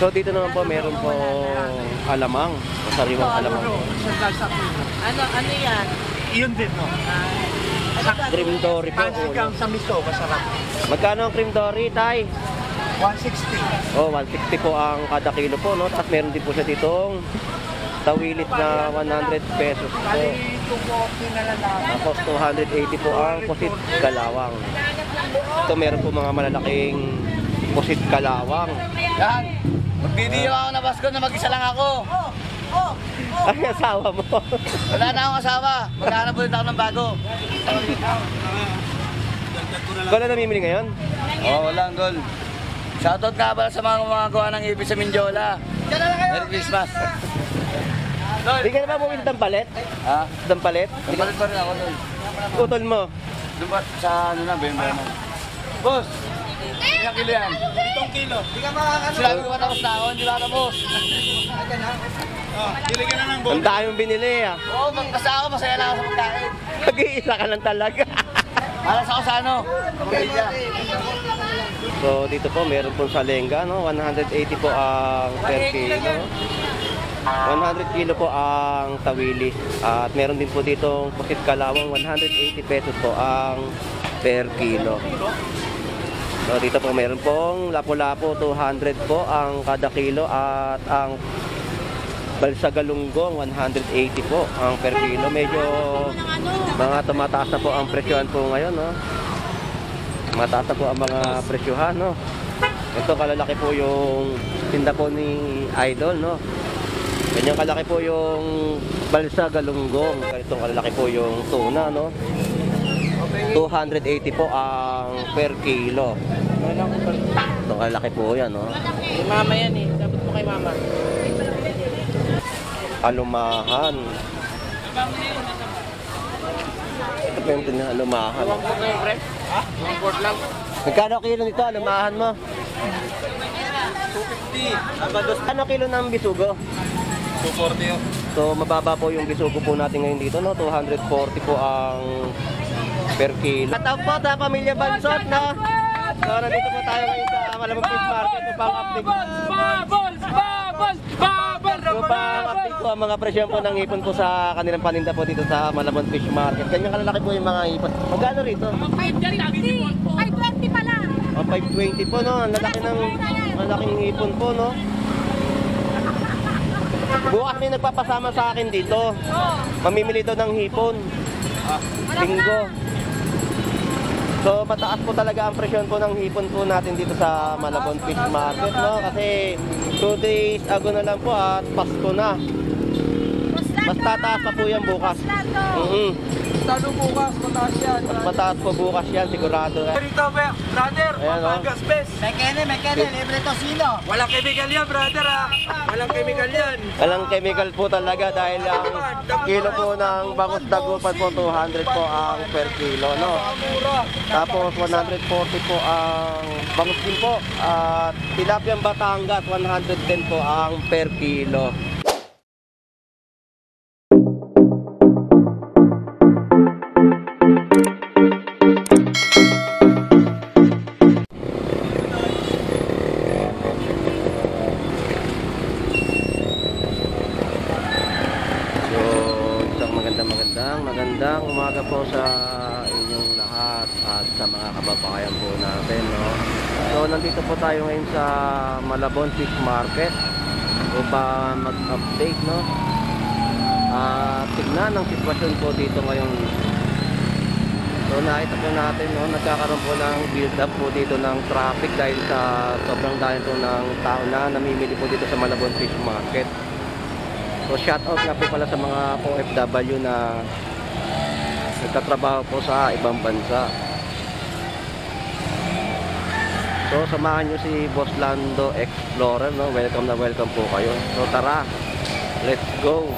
So dito naman po meron po alamang, sariwang alamang. Ano yan? Iyon din, no? Cream dory po. Pansigang sa miso, masarap. Magkano ang cream dory, Tay? 160. Oh, 160 po ang kada kilo po, no? Tapos meron din po siya ditong tawilit na 100 pesos po. Bali, 240 na lang. Tapos 280 po ang pusit kalawang. Ito meron po mga malalaking pusit kalawang. Yan. Magbidiyo ako na Pasko na mag-isa lang ako. Ay, asawa mo. Wala na akong asawa. Maghanap ulit ako ng bago. Ikaw na namimili ngayon? Oo, wala, Dol. Shoutout nga pala sa mga gawa ng ibig sa Mindiola. Merry Christmas. Hindi ka na ba bumili ng palet? Ha? Ng palet? Nagpalit pa rin ako, Dol. Utol mo. Doon ba sa ano na, Ben? Boss! Ilang kilo yan? 7 kilo. Hindi ka makakano. Sinabi ko matapos na ako, hindi ba tapos? Bili ka na ng Ang dami mong binili ah. Oo, basta ako, masaya lang ako sa pagkain. Nag-iisa ka lang talaga. Alas ako sa ano? Pamilya. So dito po meron po sa lengga, no? 180 po ang per kilo. 100 kilo po ang tawilis. At meron din po ditong pusit kalawang, 180 pesos po ang per kilo. So dito po meron pong lapu-lapu, 200 po ang kada kilo. At ang balsa galunggong, 180 po ang per kilo. Medyo mga tumataas na po ang presyohan po ngayon, no? Mataas na po ang mga presyohan, no? Ito kalalaki po yung tinda po ni Idol, no? Ganyan kalaki po yung balsa galunggong. Ganito kalalaki po yung tuna, no? 280 po ang per kilo. Ito kalalaki po yan, no? Kay mama yan eh. Dapat mo kay mama. Alumahan. Ito po yung tinda alumahan. Iwang port lang, pre. Ha? Iwang port lang. Magkano kilo nito alumahan mo? 250. Ano kilo ng bisugo? 240 yun. So mababa po yung bisugo po natin ngayon dito, no? 240 po ang per kilo. At po sa Pamilya Bansot, no? So nandito po tayo ngayon sa Malamang Fish Market upang update. Upang update po ang mga presyon po ng ipon po sa kanilang paninda po dito sa Malamang Fish Market. Ganyan kalalaki po yung mga ipon. Magkano rito? 520. 520 pala. 520 po, no? Ang lalaki ng malaking ipon po, no? Bukas may nagpapasama sa akin dito. Mamimili daw ng hipon. Linggo. So mataas po talaga ang presyon po ng hipon po natin dito sa Malabon Fish Market, no? Kasi 2 days ago na lang po at Pasko na. Mas tataas pa po yan bukas. Talo bukas, mataas yan. Mas mataas po bukas yan, sigurado. Rito, brother, Ayan, Pampagas best. Mekene, libre to sino? Walang chemical yan, brother, ha? Walang chemical yan. Walang chemical po talaga dahil ang kilo po ng bangus dagupan po 200 po ang per kilo, no? Tapos 140 po ang bangus din po at tilapiyang Batangas 110 po ang per kilo. Magandang umaga po sa inyong lahat at sa mga kababayan po natin, no? So nandito po tayo ngayon sa Malabon Fish Market upang mag-update, no? Tignan ang sitwasyon po dito ngayon. So nakita po natin, no, nagkakaroon po ng build up po dito ng traffic dahil sa sobrang dami po ng tao na namimili po dito sa Malabon Fish Market. So shout out nga po pala sa mga OFW na nagtatrabaho po sa ibang bansa. So samahan nyo si Boss Lando Explorer, no? Welcome na welcome po kayo. So tara, let's go.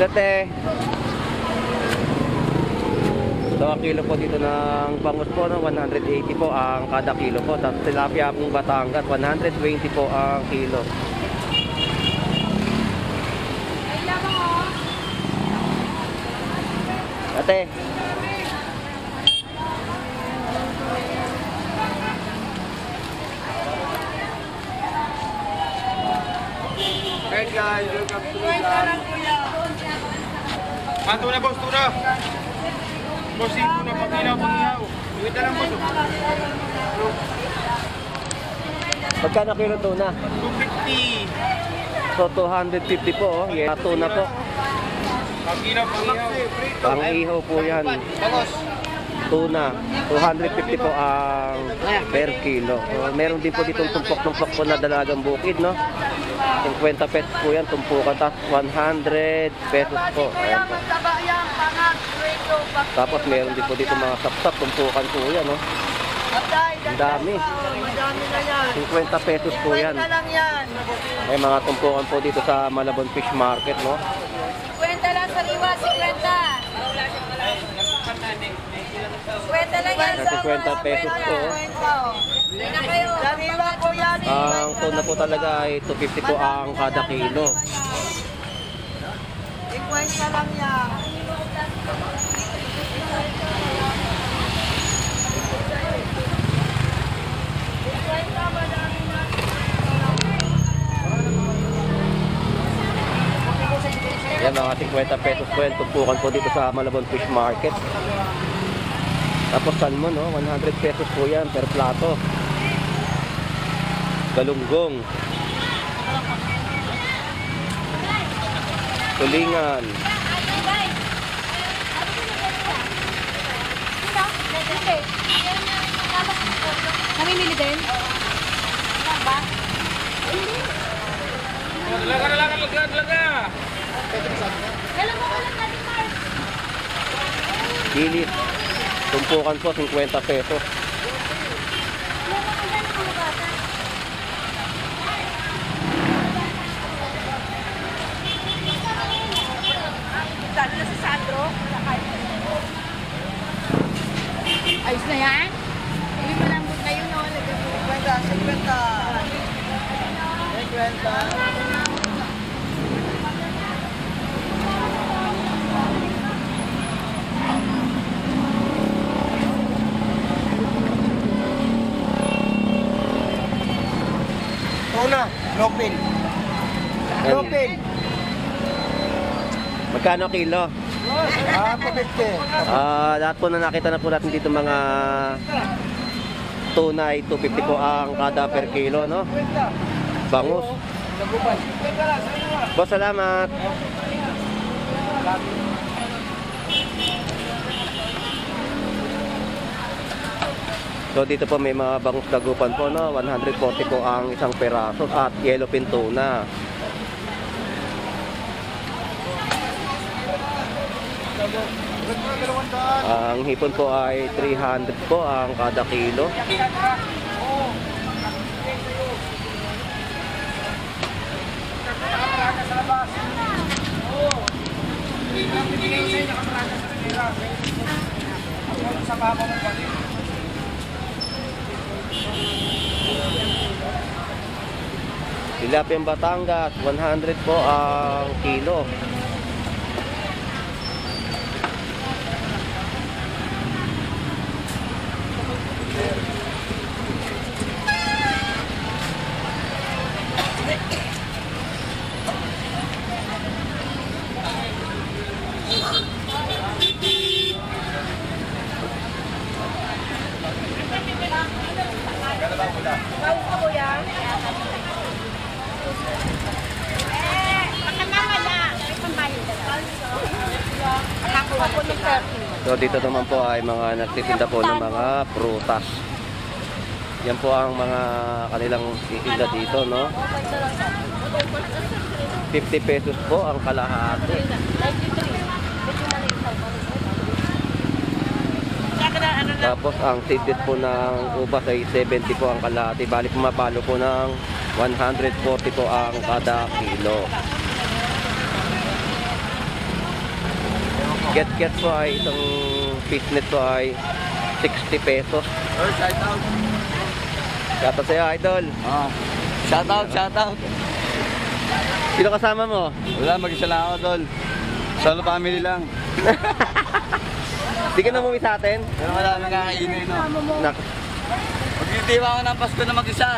Dati. So, ang kilo po dito ng bangus po, no? 180 po ang kada kilo po. Tapos tilapia pong Batangas, 120 po ang kilo. Ate. Hey guys, welcome to the tuna boss, tuna. Boss, yung tuna, pang-ilaw. Iwit na lang boss. Magkano kilo tuna? 250. So, 250 po. Oh. Yeah, tuna po. Pang-ilaw. Pang-ihaw po yan. Bangos. Tuna. 250 po ang per kilo. So, meron din po ditong tumpok-tumpok po na dalagang bukid, no? 50 pesos po yan, tumpukan. Tapos 100 pesos po. Ayan po. Tapos meron din po dito mga sapsap, tumpukan po yan, no? Ang dami. 50 pesos po yan. May mga tumpukan po dito sa Malabon Fish Market, no? 50 lang sa liwa, 50. 50 lang yan. 50 pesos po. Hindi na kayo. Ang tuna po talaga ay 250 po ang kada kilo. 50 lang yan. Yan mga 50 pesos po yan. Tumpukan po dito sa Malabon Fish Market. Tapos salmon, no? 100 pesos po yan per plato. Galunggong. Tulingan. Namimili din? Ba? Laga. Alam mo lang natin, Mark. Kilis. Tumpukan po 50 pesos. Dali na si Sandro. Ayos na yan? Hindi mo lang kayo no? 50. Tuna, lopin. Lopin. Magkano kilo? 250. Lahat po na nakita na po natin dito mga tuna ay 250 po ang kada per kilo, no? Bangus. Boss, salamat. So dito po may mga bangus dagupan po, no? 140 po ang isang peraso at yellowfin tuna. Ang hipon po ay 300 po ang kada kilo. Tilapia Batangas, 100 po ang kilo. So dito naman po ay mga nagtitinda po ng mga prutas. Yan po ang mga kanilang titinda dito, no? 50 pesos po ang kalahati. Tapos ang seeded po ng ubas ay 70 po ang kalahati. Bali pumapalo po ng 140 po ang kada kilo. Get po ay isang piece nito ay 60 pesos. Oh, shout out. Shoutout sa'yo, idol. Shout out. Sino kasama mo? Wala, mag-isa lang ako, tol. Solo family lang. Di ka na umuwi sa atin? Pero marami kakainin, no? Nak- Magtitiwa ako ng Pasko na mag-isa.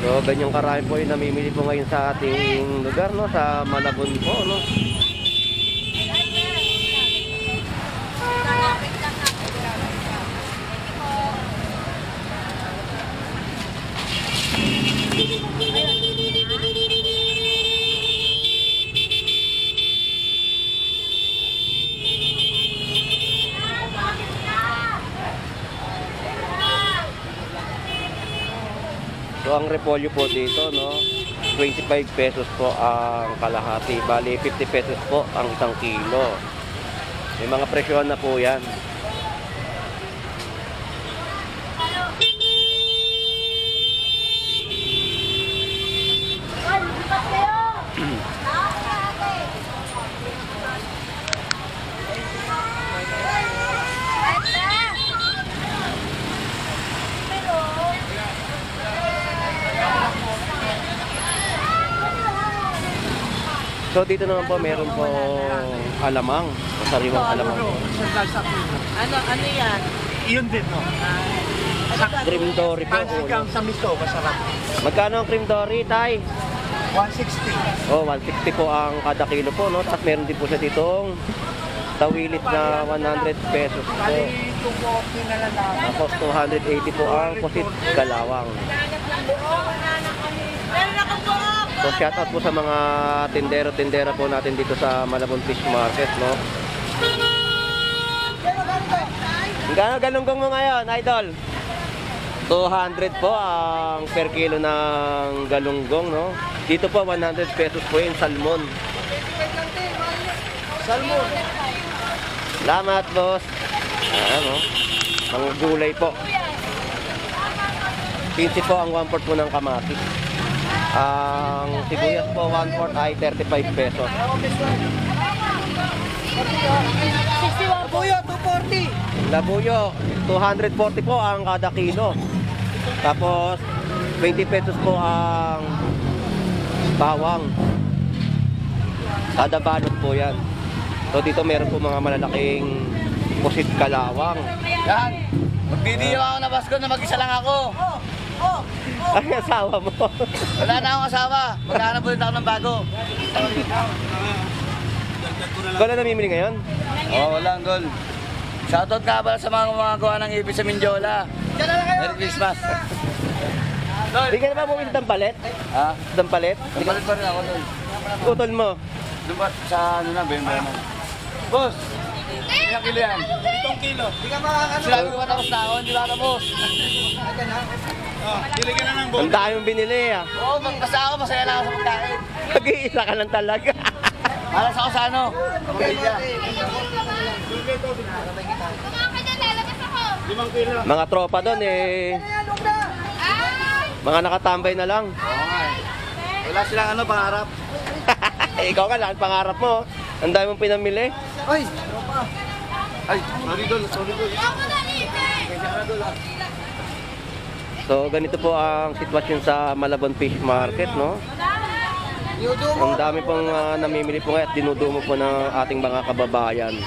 So, ganyang karami po yung namimili po ngayon sa ating lugar, no? Sa Malabon po, no? So, ang repolyo po dito, no? 25 pesos po ang kalahati. Bali, 50 pesos po ang isang kilo. May mga presyohan na po yan. So, dito naman po, meron po alamang. Sariwang alamang. Ano yan? Iyon din, no? Cream dory po. Pansigang sa miso, masarap. Magkano ang cream dory, tay? 160. Oh, 160 po ang kada kilo po, no? Tapos meron din po siya ditong tawilit na 100 pesos po. Bali, 240 na lang namin. Tapos 280 po ang pusit kalawang. So, shout out po sa mga tindero-tindera po natin dito sa Malabon Fish Market, no? Gano'ng galunggong mo ngayon, idol? 200 po ang per kilo ng galunggong, no? Dito po 100 pesos po yung salmon. Salmon. Salamat, boss. Ano? Mga gulay po. 15 po ang 1/4 po ng kamatis. Ang sibuyas po 1/4 ay 35 pesos. Labuyo, 240. Labuyo, 240 po ang kada kilo. Tapos 20 pesos po ang bawang. Kada balot po yan. So dito meron po mga malalaking pusit kalawang. Yan. Magdidiwa ako na Pasko na mag-isa lang ako. Ay, asawa mo. Wala na akong asawa. Maghanap ulit ako ng bago. Ikaw na namimili ngayon? Wala, tol. Shoutout nga pala sa mga gawa ng ibig sa Mindiola. Merry Christmas. Hindi ka na ba bumili ng palet? Ha? Dampalit? Napalit pa rin ako, tol. Utol mo. Doon ba sa ano na, Ben? Boss! Ilang kilo yan? 7 kilo. Di ka makakano. Sinabi ko matapos na ako, hindi ba tapos? Bili ka na ng Ang dami mong binili ah. Oo, basta ako, masaya lang ako sa pagkain. Nag-iisa ka lang talaga. Alas ako sa ano? Pamilya. 5 kilo. Mga tropa doon eh. Mga nakatambay na lang. Oo nga eh. Wala silang ano, pangarap. Ikaw ka lang, pangarap mo. Ang dami mong pinamili. Ay, Ay, sorry dol. So ganito po ang sitwasyon sa Malabon Fish Market, no? Ang dami pong namimili po ngayon at dinudumo po ng ating mga kababayan.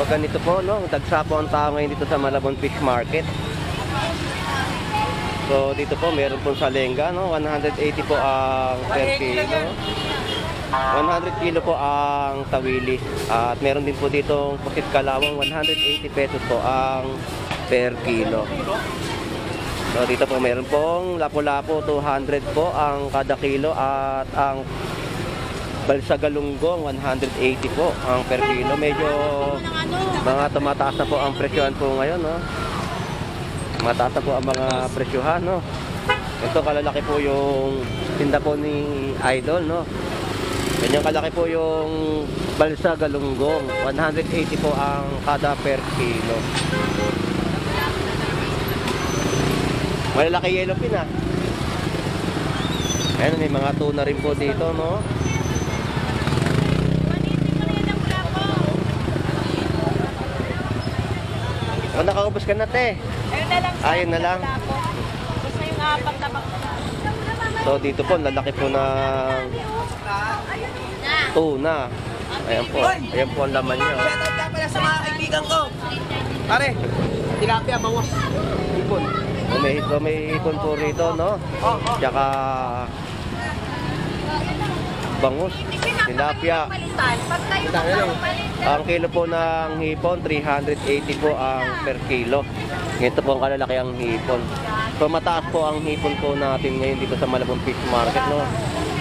ganito po, no? Dagsa po ang tao ngayon dito sa Malabon Fish Market. So dito po meron po sa lengga, no? 180 po ang per kilo. 100 kilo po ang tawili. At meron din po ditong pusit kalawang 180 pesos po ang per kilo. So dito po meron pong lapu-lapu 200 po ang kada kilo at ang balsa galunggong 180 po ang per kilo. Medyo mga tumataas na po ang presyohan po ngayon, no? Mataas na po ang mga presyohan, no? Ito kalalaki po yung tinda po ni Idol, no? Ganyan kalaki po yung balsa galunggong. 180 po ang kada per kilo. Malalaki yellowfin, ah. Ayan, may mga tuna rin po dito, no? O, nakaubos ka na, te. Ayun na lang. Ayun na lang. Tapos na yung apat na bakla. So dito po, lalaki po ng tuna. Ayan po. Ayan po ang laman niya. Shoutout ka pala sa mga kaibigan ko. Pare, tilapia, bangos. Ipon. May hipon po rito, no? Tsaka bangus, tilapia. Ang kilo po ng hipon, 380 po ang per kilo. Ito po ang kalalaki ang hipon. So mataas po ang hipon po natin ngayon dito sa Malabon Fish Market, no?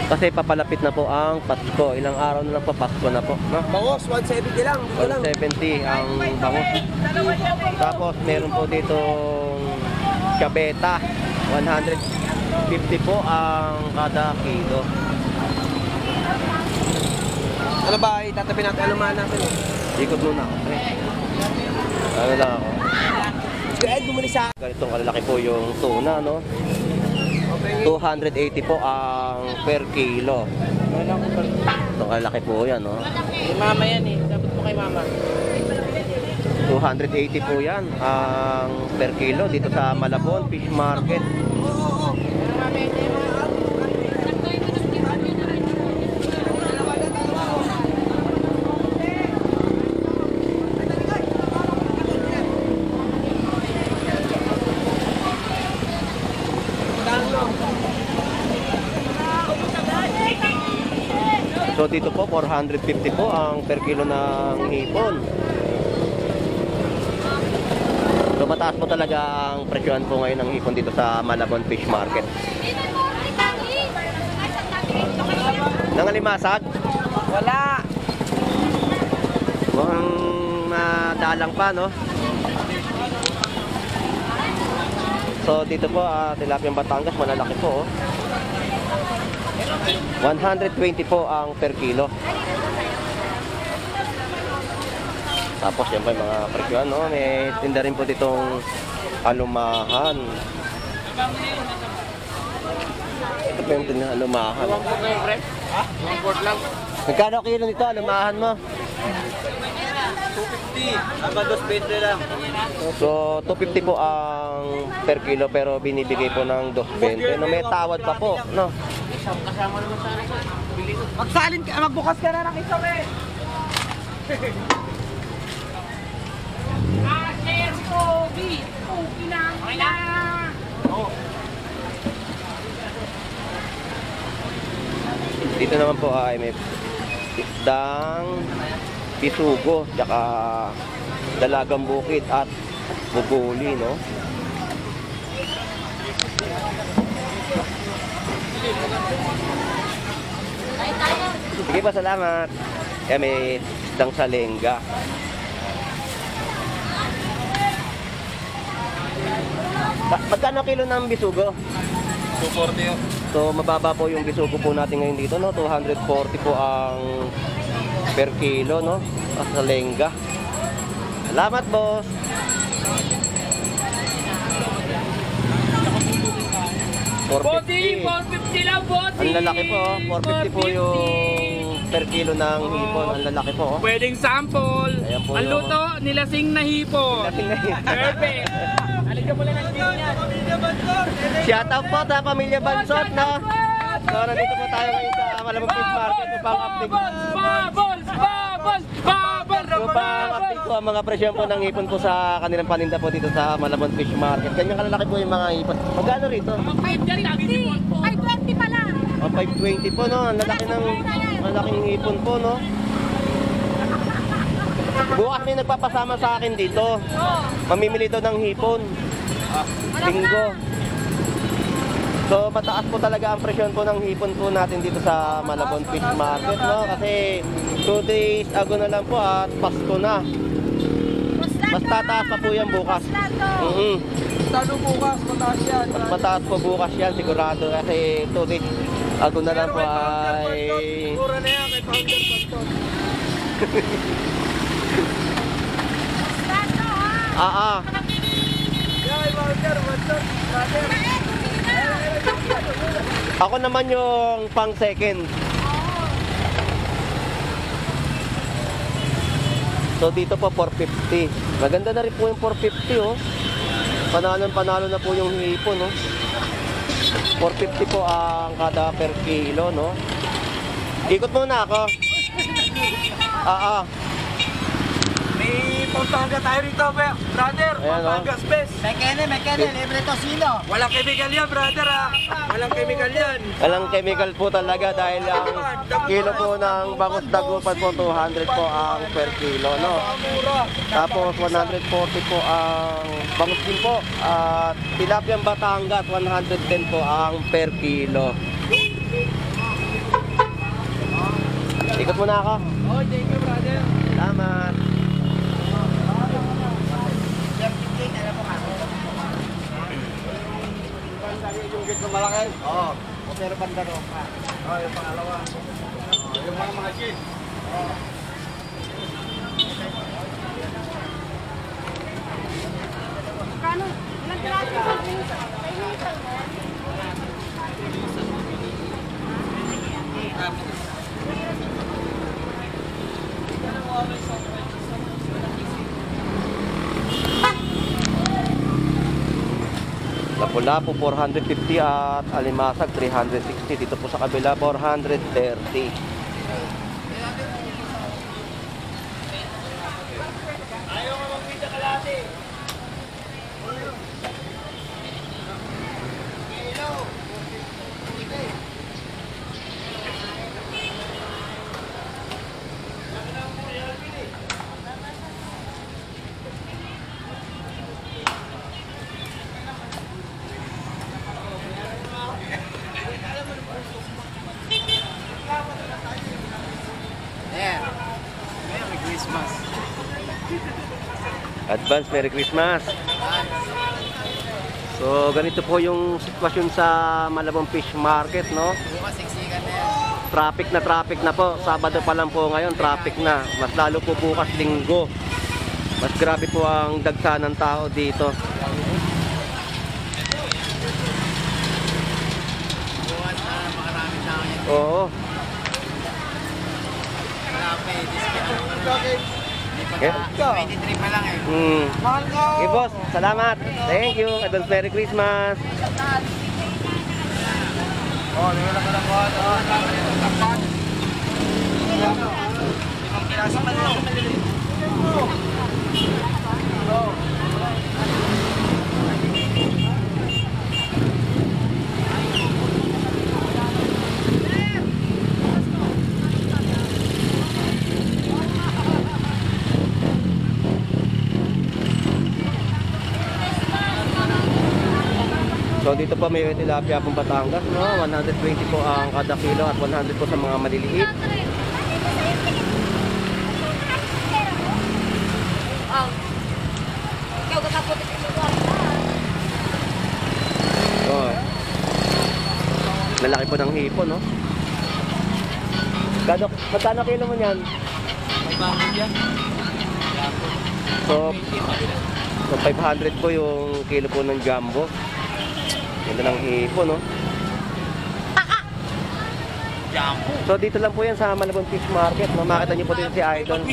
Kasi papalapit na po ang Pasko. Ilang araw na lang po, Pasko na po, no? Bangos, 170 lang. 170 ang bangus. Tapos meron po ditong kabeta, 150 po ang kada kilo. Ano ba, itatabi natin alumaan natin. Ikot muna ako, pre. Ano lang ako. Sige, Ed, bumuli sa... Ganitong kalalaki po yung tuna, no? 280 po ang per kilo. Itong kalalaki po yan, no? Kay mama yan eh. Dapat mo kay mama. 280 po yan ang per kilo dito sa Malabon Fish Market. So dito po 450 po ang per kilo ng hipon. So mataas po talaga ang presyohan po ngayon ng hipon dito sa Malabon Fish Market. Nangalimasag? Wala. Mukhang nadalang pa, no? So dito po Tilapiang Batangas, malalaki po, oh. 120 po ang per kilo. Tapos yan pa yung mga presyohan, no? May tinda rin po ditong alumahan. Ito po yung tinda alumahan. 1 quart lang, pre. Ha? 1 quart lang. Magkano kilo nito alumahan mo? 250. Aba, 220 lang. So 250 po ang per kilo pero binibigay po ng 220. No, may tawad pa po, no? Kasama naman sana siya. Magsalin ka, magbukas ka na ng isa, pre. Dito naman po ay may isdang pisugo, tsaka dalagang bukid at bubuli, no? Sige pa, salamat. Kaya may isdang salengga. Magkano kilo ng bisugo? 240 yun. So mababa po yung bisugo po natin ngayon dito, no? 240 po ang per kilo, no? Sa lengga. Salamat, boss. Bossy, 450 lang, bossy. Ang lalaki po, 450 po yung per kilo ng hipon. Ang lalaki po, oh. Pwedeng sample. Ayan po Ang yun. luto, nilasing na hipon. Nilasing na hipon. Perfect. Halika mo lang ng team niyan. Shoutout po sa Pamilya Bansot, no? So nandito po tayo ngayon sa Malabon Fish Market upang update. Bubbles! Bubbles! Bubbles! Bubbles! So pang-update ko ang mga presyo po ng hipon po sa kanilang paninda po dito sa Malabon Fish Market. Ganyan kalalaki po yung mga hipon. Magkano rito? 520. 520 pala. O 520 po no. Ang lalaki ng malaking hipon po no. Bukas may nagpapasama sa akin dito. Mamimili daw ng hipon. Linggo. So mataas po talaga ang presyon po ng hipon po natin dito sa Malabon Fish Market no. Kasi 2 days ago na lang po at Pasko na. Mas tataas pa po yan bukas. Tano bukas, mataas yan. Mas mataas po bukas yan sigurado kasi 2 days ago na lang po ay... Mura na yan, kay Founder Panton. Yan kay Founder Panton. Ako naman yung pang second. So dito po 450. Maganda na rin po yung 450 oh. Panalo na po yung hipon no. 450 po ang kada per kilo no. Ikot muna ako. May Pampanga tayo rito, brother. Ayan, Pampanga's best. Mekene, libre tosino. Walang chemical yan, brother ha. Walang chemical yan. Walang chemical po talaga dahil ang kilo po ng bangus dagupan po 200 po ang per kilo no. Mura. Tapos 140 po ang bangus din po at tilapiyang Batangas 110 po ang per kilo. Ikot muna ako. Oh, thank you, brother. Salamat. Yung gate ng malaki? Oo. Pero bandaro pa. Oo, yung pangalawa. Yung mga gate. Kano? Ilang klase sa pinisa? Lapu-lapu 450 at alimasag 360. Dito po sa kabila 430. Merry Christmas. Advance Merry Christmas. So ganito po yung sitwasyon sa Malabon Fish Market no. Bukas, siksikan na yan. Traffic na po. Sabado pa lang po ngayon, traffic na. Mas lalo po bukas Linggo. Mas grabe po ang dagsa ng tao dito. Bukas na makarami sa akin. Oo. Grabe, discount. Okay. 23 pa lang eh. Mahal ko. Okay boss, salamat. Thank you. Advance Merry Christmas. Oh, nila ka lang buhat. Oh, tapat. Limang piraso man lang. So dito po may tilapia pong Batangas, no? 120 po ang kada kilo at 100 po sa mga maliliit. Oh. Malaki po ng hipon, no? Magkano kilo mo niyan? May bakit yan. So 500 po yung kilo po ng jumbo. Ganda ng hipon, no? Jumbo. So dito lang po yan sa Malabon Fish Market, no? Makita niyo po din si Idol.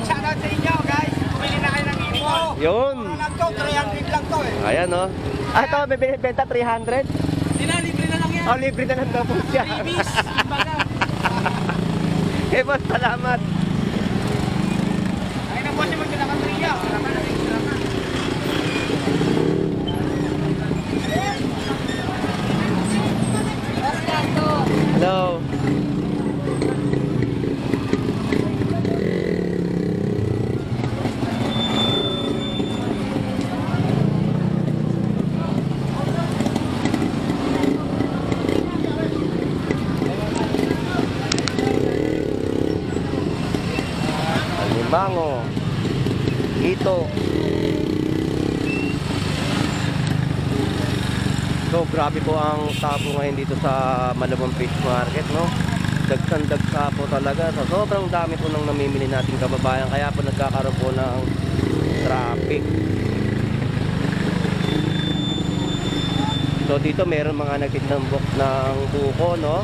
Shout out sa inyo, guys. Bumili na kayo ng ipon. Yun! Lang to, 300 lang to eh. Ayan, no? Ah, ito, benta 300? Libre na lang yan. Oh, libre na lang daw po siya. Freebies, kumbaga. Eh, boss, salamat. Hello. Alimango. Ito. So, grabe po ang tapo ngayon dito sa Malabon Fish Market, no? Dagsa po talaga. So, sobrang dami po nang namimili natin kababayan. Kaya po nagkakaroon po ng traffic. So, dito meron mga nagtitambok ng buko, no?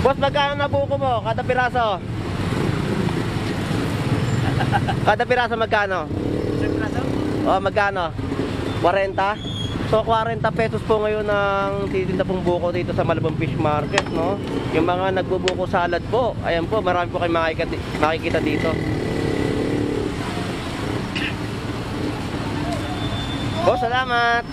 Boss, magkano na buko mo? Kada piraso? Kada piraso magkano? Oh, magkano? 40? So 40 pesos po ngayon ang titinda pong buko dito sa Malabon Fish Market, no? Yung mga nagbubuko salad po, ayan po, marami po kayong makikita dito. Boss, salamat!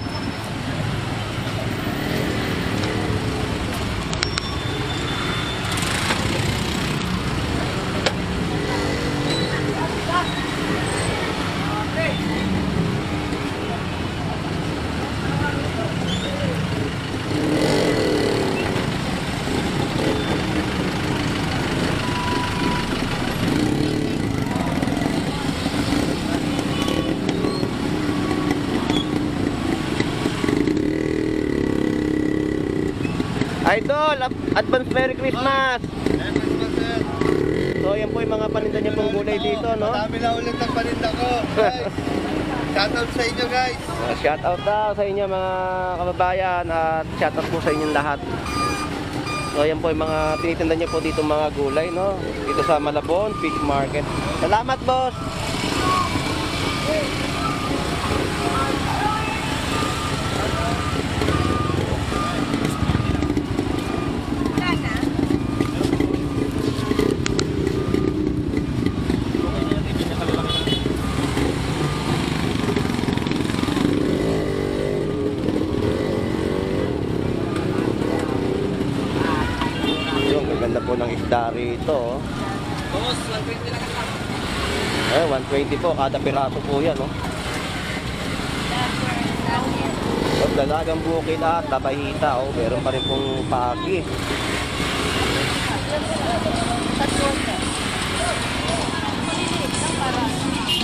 Idol, advance Merry Christmas! So yan po yung mga paninda niya pong gulay dito, no? Marami na ulit ang paninda ko, guys. Shoutout sa inyo, guys. Shoutout daw sa inyo mga kababayan at shoutout po sa inyong lahat. So yan po yung mga tinitinda niya po dito mga gulay, no? Dito sa Malabon Fish Market. Salamat, boss! Ganda po ng isda rito. Boss, 120 lang ako. 120 po kada piraso po yan, no? So, dalagang bukid at tabahita, oh. Meron pa rin pong pagi.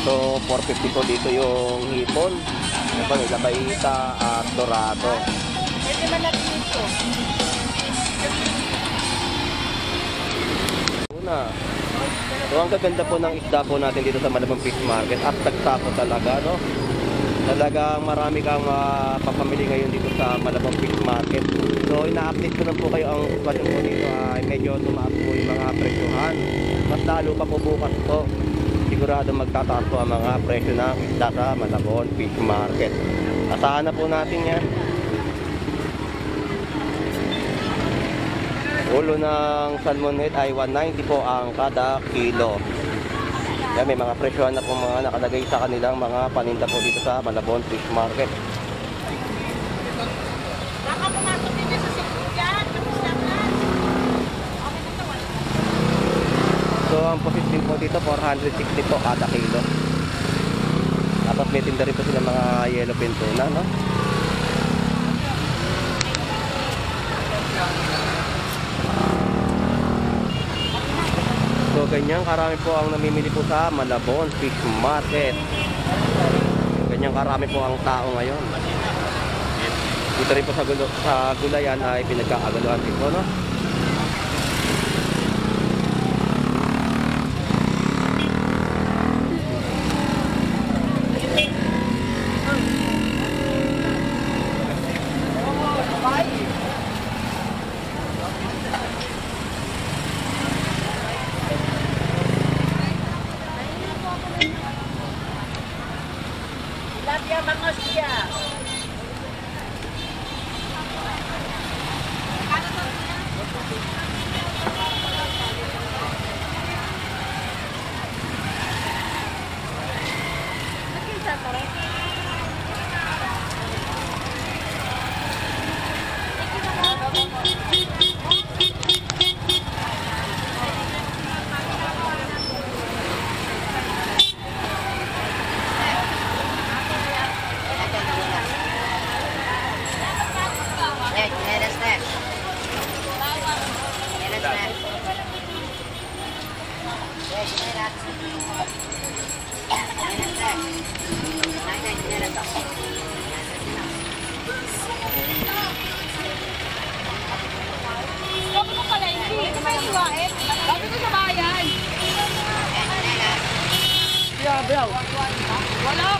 So 450 po dito yung hipon. Ano pa, may tabahita at dorado. Pwede man natin ito. So ang gaganda po ng isda po natin dito sa Malabon Fish Market at tagsa po talaga, no? Talagang marami kang papamili ngayon dito sa Malabon Fish Market. So ina-update ko na po kayo ang sitwasyon po dito ay medyo tumaas po yung mga presyohan. Mas lalo pa po bukas po. Sigurado magtataas po ang mga presyo ng isda sa Malabon Fish Market. Asahan na po natin yan. Ulo ng salmon head ay 190 po ang kada kilo. Yan, may mga presyohan na po mga nakalagay sa kanilang mga paninda po dito sa Malabon Fish Market. Baka pumasok din sa sikyan. So ang position po dito 460 po kada kilo. Tapos may tinda rin po sila mga yellow fin tuna, no? So ganyan karami po ang namimili po sa Malabon Fish Market. Ganyan karami po ang tao ngayon. Dito rin po sa gulayan ay pinagkakaguluhan din po, no? Tilapia mangostia. Sabi ko pala, hindi ko may iwain. Sabi ko sa bayan. Wala.